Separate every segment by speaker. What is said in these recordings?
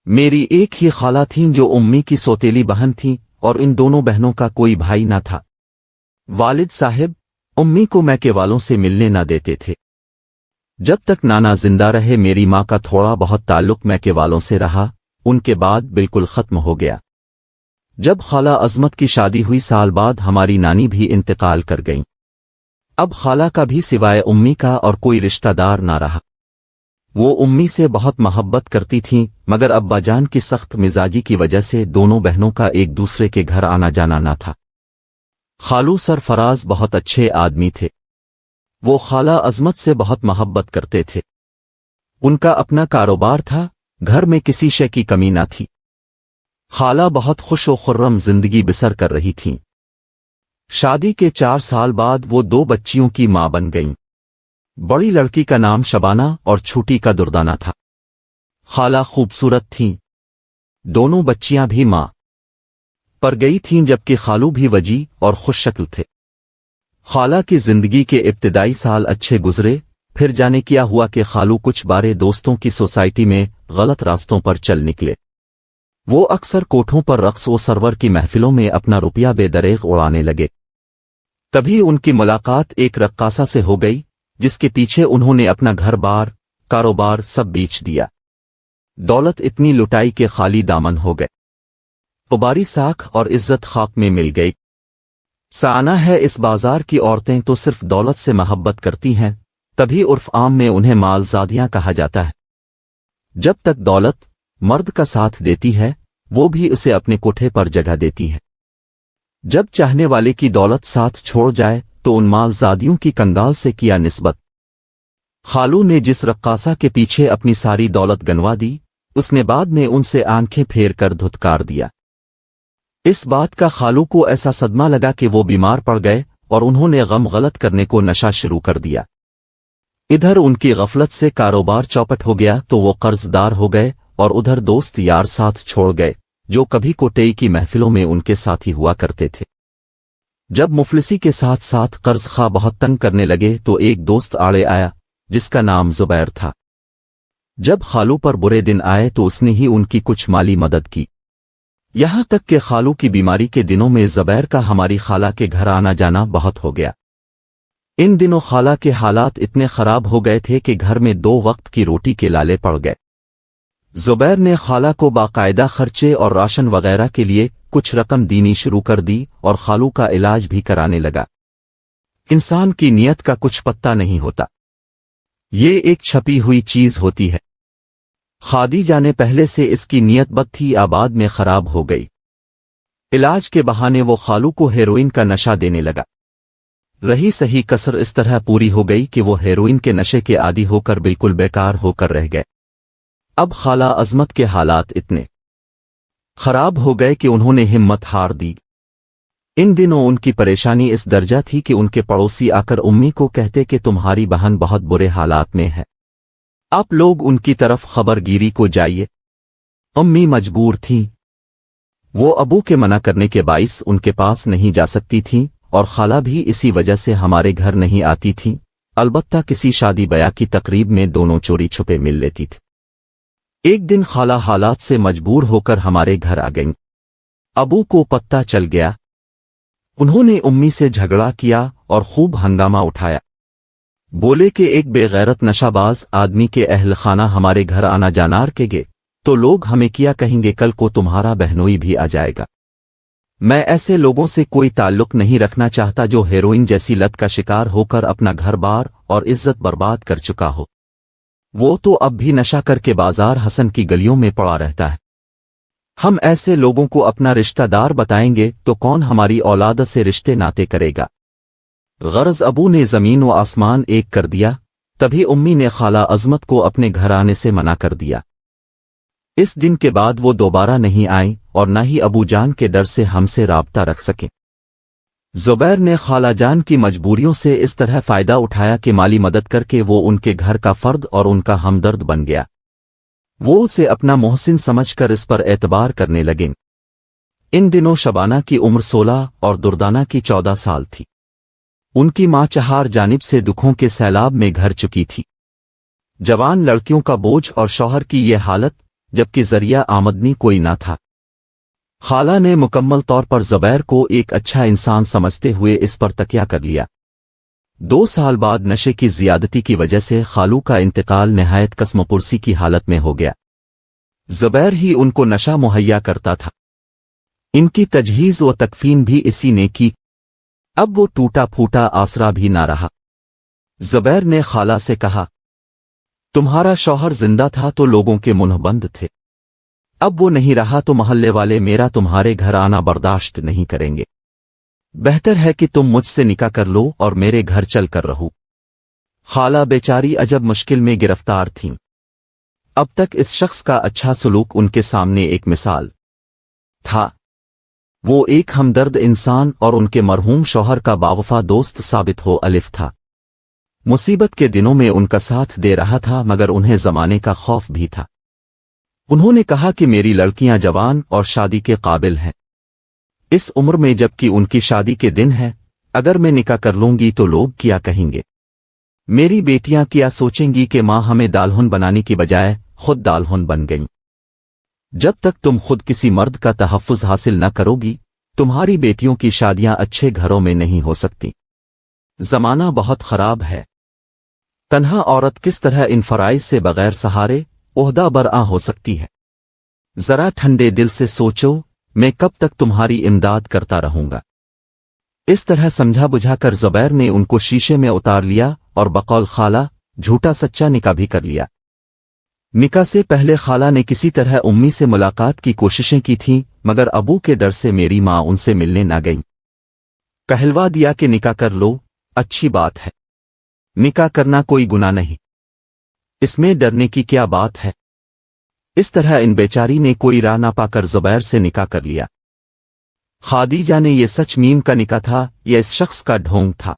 Speaker 1: میरी एक ही खाला थीं जो उम्मी की सौतेली बहन थीं और इन दोनों बहनों का कोई भाई न था। वालिद साहिब उम्मी को मैके वालों से मिलने न देते थे। जब तक नाना जिंदा रहे मेरी माँ का थोड़ा बहुत ताल्लुक मैके वालों से रहा, उनके बाद बिल्कुल खत्म हो गया। जब खाला अजमत की शादी हुई साल बाद हमारी नानी भी इंतकाल कर गईं। अब खाला का भी सिवाय उम्मी का और कोई रिश्तेदार ना रहा। वो उम्मी से बहुत मोहब्बत करती थीं, मगर अब्बाजान की सख्त मिजाजी की वजह से दोनों बहनों का एक दूसरे के घर आना जाना ना था। खालू सरफराज बहुत अच्छे आदमी थे। वो खाला अजमत से बहुत मोहब्बत करते थे। उनका अपना कारोबार था, घर में किसी शय की कमी ना थी। खाला बहुत खुश व खुर्रम जिंदगी बसर कर रही थीं। शादी के 4 साल बाद वो 2 बच्चियों की मां बन गईं। बड़ी लड़की का नाम शबाना और छोटी का दुर्दाना था। खाला खूबसूरत थीं। दोनों बच्चियां भी मां पर गई थीं, जबकि खालू भी वजी और खुश शक्ल थे। खाला की जिंदगी के इब्तिदाई साल अच्छे गुजरे, फिर जाने क्या हुआ कि खालू कुछ बारे दोस्तों की सोसाइटी में गलत रास्तों पर चल निकले। वो अक्सर कोठों पर रक्स व सरवर की महफिलों में अपना रुपया बेदरेग उड़ाने लगे। तभी उनकी मुलाकात एक रक्कासा से हो गई, जिसके पीछे उन्होंने अपना घर बार कारोबार सब बेच दिया। दौलत इतनी लुटाई के खाली दामन हो गए। उबारी साख और इज्जत खाक में मिल गई। साना है इस बाजार की औरतें तो सिर्फ दौलत से मोहब्बत करती हैं, तभी उर्फ आम में उन्हें मालजादियां कहा जाता है। जब तक दौलत मर्द का साथ देती है, वो भी उसे अपने कोठे पर जगह देती है। जब चाहने वाले की दौलत साथ छोड़ जाए तो उन मालजादियों की कंगाल से किया निस्बत। खालू ने जिस रक्कासा के पीछे अपनी सारी दौलत गंवा दी, उसने बाद में उनसे आंखें फेर कर धुतकार दिया। इस बात का खालू को ऐसा सदमा लगा कि वो बीमार पड़ गए और उन्होंने गम गलत करने को नशा शुरू कर दिया। इधर उनकी गफलत से कारोबार चौपट हो गया तो वो कर्जदार हो गए, और उधर दोस्त यार साथ छोड़ गए जो कभी कोटेई की महफिलों में उनके साथी हुआ करते थे। जब मुफलिसी के साथ साथ कर्ज खा बहुत तंग करने लगे तो एक दोस्त आड़े आया जिसका नाम जुबैर था। जब खालू पर बुरे दिन आए तो उसने ही उनकी कुछ माली मदद की। यहां तक कि खालू की बीमारी के दिनों में जुबैर का हमारी खाला के घर आना जाना बहुत हो गया। इन दिनों खाला के हालात इतने खराब हो गए थे कि घर में 2 वक्त की रोटी के लाले पड़ गए। जुबैर ने खाला को बाकायदा खर्चे और राशन वगैरह के लिए कुछ रकम देनी शुरू कर दी और खालू का इलाज भी कराने लगा। इंसान की नीयत का कुछ पत्ता नहीं होता, ये एक छपी हुई चीज होती है। खादी जाने पहले से इसकी नीयत बद थी, आबाद में खराब हो गई। इलाज के बहाने वो खालू को हेरोइन का नशा देने लगा। रही सही कसर इस तरह पूरी हो गई कि वो हेरोइन के नशे के आदी होकर बिल्कुल बेकार होकर रह गए। अब खाला अजमत के हालात इतने खराब हो गए कि उन्होंने हिम्मत हार दी। इन दिनों उनकी परेशानी इस दर्जा थी कि उनके पड़ोसी आकर उम्मी को कहते कि तुम्हारी बहन बहुत बुरे हालात में है, आप लोग उनकी तरफ खबरगिरी को जाइए। उम्मी मजबूर थीं। वो अबू के मना करने के बाइस उनके पास नहीं जा सकती थीं, और खाला भी इसी वजह से हमारे घर नहीं आती थीं। अलबत्ता किसी शादी ब्याह की तकरीब में दोनों चोरी छुपे मिल लेती थी। एक दिन खाला हालात से मजबूर होकर हमारे घर आ गईं। अबू को पता चल गया। उन्होंने उम्मी से झगड़ा किया और खूब हंगामा उठाया। बोले कि एक बेगैरत नशाबाज आदमी के अहल खाना हमारे घर आना जाना रखेंगे तो लोग हमें क्या कहेंगे, कल को तुम्हारा बहनोई भी आ जाएगा। मैं ऐसे लोगों से कोई ताल्लुक नहीं रखना चाहता जो हेरोइन जैसी लत का शिकार होकर अपना घर बार और इज्जत बर्बाद कर चुका हो। वो तो अब भी नशा करके बाजार हसन की गलियों में पड़ा रहता है। हम ऐसे लोगों को अपना रिश्तेदार बताएंगे तो कौन हमारी औलाद से रिश्ते नाते करेगा। गरज अबू ने जमीन व आसमान एक कर दिया। तभी उम्मी ने खाला अजमत को अपने घर आने से मना कर दिया। इस दिन के बाद वो दोबारा नहीं आईं और न ही अबू जान के डर से हमसे राब्ता रख सके। जुबैर ने खाला जान की मजबूरियों से इस तरह फायदा उठाया कि माली मदद करके वो उनके घर का फर्द और उनका हमदर्द बन गया। वो उसे अपना मोहसिन समझकर इस पर एतबार करने लगे। इन दिनों शबाना की उम्र 16 और दुर्दाना की 14 साल थी। उनकी मां चार जानिब से दुखों के सैलाब में घर चुकी थी। जवान लड़कियों का बोझ और शौहर की ये हालत जबकि जरिया आमदनी कोई ना था। खाला ने मुकम्मल तौर पर ज़ुबैर को एक अच्छा इंसान समझते हुए इस पर तकिया कर लिया। 2 साल बाद नशे की ज़ियादती की वजह से खालू का इंतकाल निहायत कसमपुरसी की हालत में हो गया। ज़ुबैर ही उनको नशा मुहैया करता था। इनकी तजहीज़ व तकफीन भी इसी ने की। अब वो टूटा फूटा आसरा भी ना रहा। ज़ुबैर ने खाला से कहा, तुम्हारा शौहर जिंदा था तो लोगों के मुंह बंद थे, अब वो नहीं रहा तो मोहल्ले वाले मेरा तुम्हारे घर आना बर्दाश्त नहीं करेंगे। बेहतर है कि तुम मुझसे निकाह कर लो और मेरे घर चल कर रहो। खाला बेचारी अजब मुश्किल में गिरफ्तार थीं। अब तक इस शख्स का अच्छा सलूक उनके सामने एक मिसाल था। वो एक हमदर्द इंसान और उनके मरहूम शौहर का बावफा दोस्त साबित हो अलिफ था। मुसीबत के दिनों में उनका साथ दे रहा था, मगर उन्हें जमाने का खौफ भी था। उन्होंने कहा कि मेरी लड़कियां जवान और शादी के काबिल हैं, इस उम्र में जबकि उनकी शादी के दिन है। अगर मैं निकाह कर लूंगी तो लोग क्या कहेंगे? मेरी बेटियां क्या सोचेंगी कि मां हमें दाल्हन बनाने की बजाय खुद दाल्हन बन गईं। जब तक तुम खुद किसी मर्द का तहफ़्फ़ुज़ हासिल न करोगी, तुम्हारी बेटियों की शादियां अच्छे घरों में नहीं हो सकती। जमाना बहुत खराब है। तन्हा औरत किस तरह इन फराइज़ से बगैर सहारे ओहदा बरआ हो सकती है? जरा ठंडे दिल से सोचो, मैं कब तक तुम्हारी इमदाद करता रहूंगा? इस तरह समझा बुझाकर ज़ुबैर ने उनको शीशे में उतार लिया और बकौल खाला झूठा सच्चा निकाह भी कर लिया। निकाह से पहले खाला ने किसी तरह उम्मी से मुलाकात की कोशिशें की थीं, मगर अबू के डर से मेरी मां उनसे मिलने ना गई। कहलवा दिया कि निकाह कर लो, अच्छी बात है, निकाह करना कोई गुनाह नहीं, इसमें डरने की क्या बात है। इस तरह इन बेचारी ने कोई राह ना पाकर ज़ुबैर से निकाह कर लिया। खादीजा ने यह सच मीम का निकाह था या इस शख्स का ढोंग था?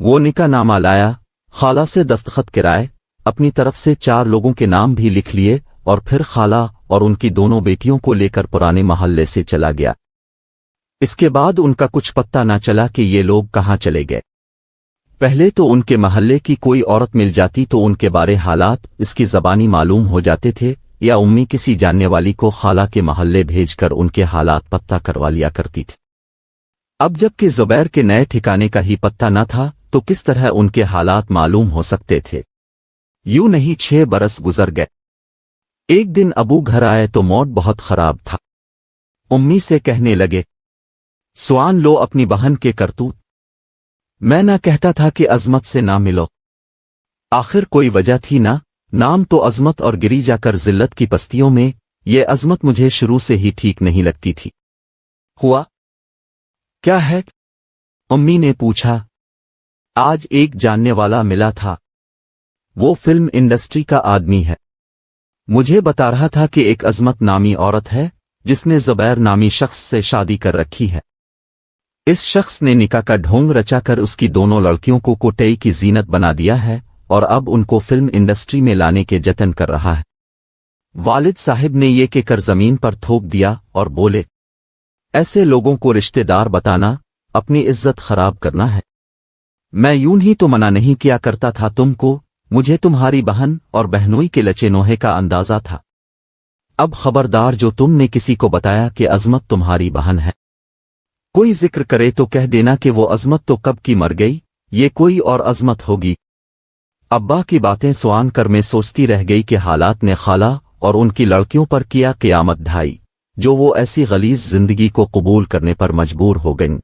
Speaker 1: वो निकाह नामा लाया, खाला से दस्तखत कराए, अपनी तरफ से 4 लोगों के नाम भी लिख लिए और फिर खाला और उनकी दोनों बेटियों को लेकर पुराने महल्ले से चला गया। इसके बाद उनका कुछ पत्ता ना चला कि ये लोग कहाँ चले गए। पहले तो उनके महल्ले की कोई औरत मिल जाती तो उनके बारे हालात इसकी ज़बानी मालूम हो जाते थे, या उम्मी किसी जानने वाली को खाला के महल्ले भेजकर उनके हालात पत्ता करवा लिया करती थी। अब जबकि ज़ुबैर के नए ठिकाने का ही पत्ता न था तो किस तरह उनके हालात मालूम हो सकते थे? यूं नहीं 6 बरस गुजर गए। एक दिन अबू घर आए तो मूड बहुत खराब था। उम्मी से कहने लगे, सुआन लो अपनी बहन के करतूत। मैं ना कहता था कि अजमत से ना मिलो, आखिर कोई वजह थी ना। नाम तो अजमत और गिरी जाकर जिल्लत की पस्तियों में, ये अजमत मुझे शुरू से ही ठीक नहीं लगती थी। हुआ क्या है? उम्मी ने पूछा। आज एक जानने वाला मिला था, वो फिल्म इंडस्ट्री का आदमी है। मुझे बता रहा था कि एक अजमत नामी औरत है जिसने ज़ुबैर नामी शख्स से शादी कर रखी है। इस शख्स ने निकाह का ढोंग रचाकर उसकी दोनों लड़कियों को कोटई की जीनत बना दिया है और अब उनको फिल्म इंडस्ट्री में लाने के जतन कर रहा है। वालिद साहिब ने ये कहकर जमीन पर थोक दिया और बोले, ऐसे लोगों को रिश्तेदार बताना अपनी इज्जत खराब करना है। मैं यूं ही तो मना नहीं किया करता था तुमको, मुझे तुम्हारी बहन और बहनोई के लचे नोहे का अंदाजा था। अब खबरदार जो तुमने किसी को बताया कि अजमत तुम्हारी बहन है, कोई जिक्र करे तो कह देना कि वो अजमत तो कब की मर गई, ये कोई और अजमत होगी। अब्बा की बातें सुआन कर मैं सोचती रह गई कि हालात ने खाला और उनकी लड़कियों पर किया क़यामत ढाई, जो वो ऐसी गलीज़ जिंदगी को कबूल करने पर मजबूर हो गईं।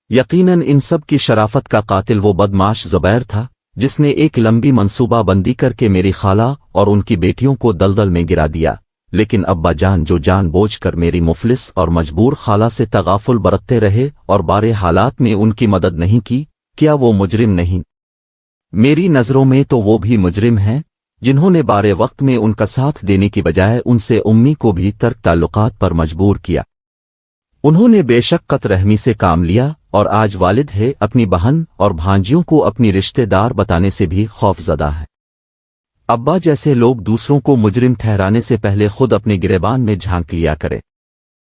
Speaker 1: यकीनन इन सब की शराफत का कातिल वो बदमाश ज़ुबैर था जिसने एक लंबी मंसूबा बंदी करके मेरी खाला और उनकी बेटियों को दलदल में गिरा दिया। लेकिन अब्बा जान जो जानबूझकर मेरी मुफलिस और मजबूर खाला से तगाफुल बरतते रहे और बारे हालात में उनकी मदद नहीं की, क्या वो मुजरिम नहीं? मेरी नज़रों में तो वो भी मुजरिम हैं जिन्होंने बारे वक्त में उनका साथ देने की बजाय उनसे उम्मी को भी तर्क ताल्लुकात पर मजबूर किया। उन्होंने बेशक कत रहमी से काम लिया और आज वालिद है अपनी बहन और भांजियों को अपनी रिश्तेदार बताने से भी खौफजदा है। अब्बा जैसे लोग दूसरों को मुजरिम ठहराने से पहले खुद अपने गिरेबान में झांक लिया करे।